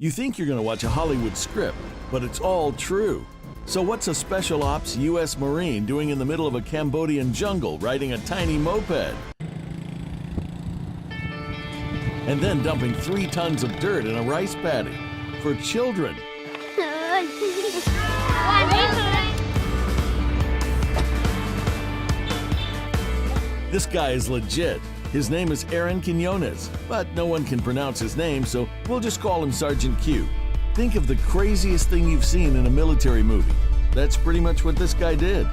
You think you're going to watch a Hollywood script, but it's all true. So what's a Special Ops U.S. Marine doing in the middle of a Cambodian jungle riding a tiny moped? And then dumping 3 tons of dirt in a rice paddy for children. This guy is legit. His name is Aaron Quinones, but no one can pronounce his name, so we'll just call him Sergeant Q. Think of the craziest thing you've seen in a military movie. That's pretty much what this guy did.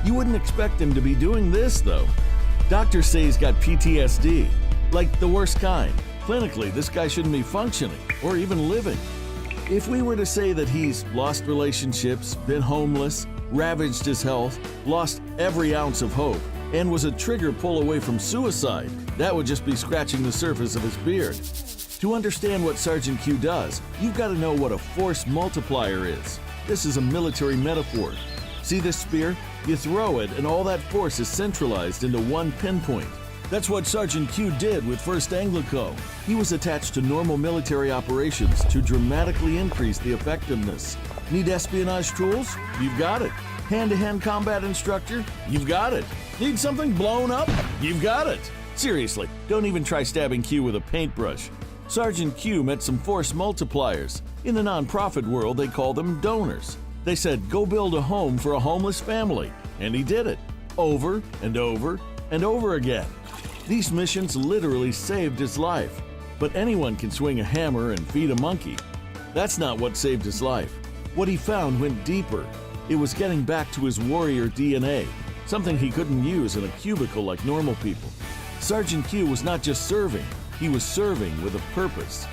You wouldn't expect him to be doing this, though. Doctors say he's got PTSD, like the worst kind. Clinically, this guy shouldn't be functioning or even living. If we were to say that he's lost relationships, been homeless, ravaged his health, lost every ounce of hope, and was a trigger pull away from suicide, that would just be scratching the surface of his beard. To understand what Sergeant Q does, you've got to know what a force multiplier is. This is a military metaphor. See this spear? You throw it and all that force is centralized into one pinpoint. That's what Sergeant Q did with 1st Anglico. He was attached to normal military operations to dramatically increase the effectiveness. Need espionage tools? You've got it. Hand-to-hand combat instructor? You've got it. Need something blown up? You've got it. Seriously, don't even try stabbing Q with a paintbrush. Sergeant Q met some force multipliers. In the nonprofit world, they call them donors. They said, go build a home for a homeless family. And he did it. Over and over and over again. These missions literally saved his life. But anyone can swing a hammer and feed a monkey. That's not what saved his life. What he found went deeper. It was getting back to his warrior DNA, something he couldn't use in a cubicle like normal people. Sergeant Q was not just serving, he was serving with a purpose.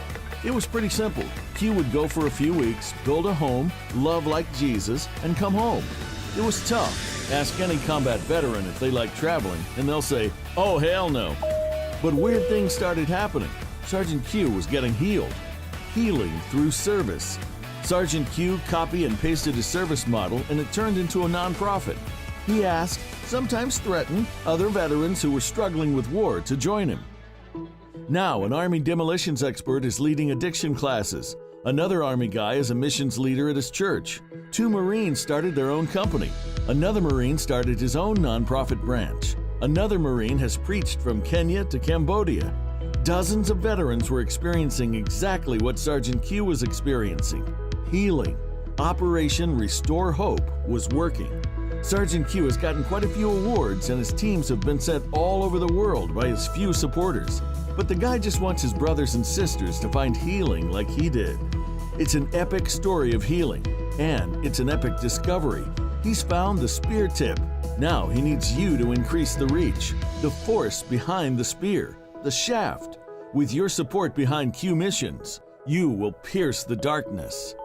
It was pretty simple. Q would go for a few weeks, build a home, love like Jesus, and come home. It was tough. Ask any combat veteran if they like traveling, and they'll say, oh, hell no. But weird things started happening. Sergeant Q was getting healed. Healing through service. Sergeant Q copy and pasted his service model, and it turned into a nonprofit. He asked, sometimes threatened, other veterans who were struggling with war to join him. Now, an Army demolitions expert is leading addiction classes. Another Army guy is a missions leader at his church. 2 Marines started their own company. Another Marine started his own nonprofit branch. Another Marine has preached from Kenya to Cambodia. Dozens of veterans were experiencing exactly what Sergeant Q was experiencing. Healing. Operation Restore Hope was working. Sergeant Q has gotten quite a few awards, and his teams have been sent all over the world by his few supporters. But the guy just wants his brothers and sisters to find healing like he did. It's an epic story of healing, and it's an epic discovery. He's found the spear tip. Now he needs you to increase the reach, the force behind the spear, the shaft. With your support behind QMissions, you will pierce the darkness.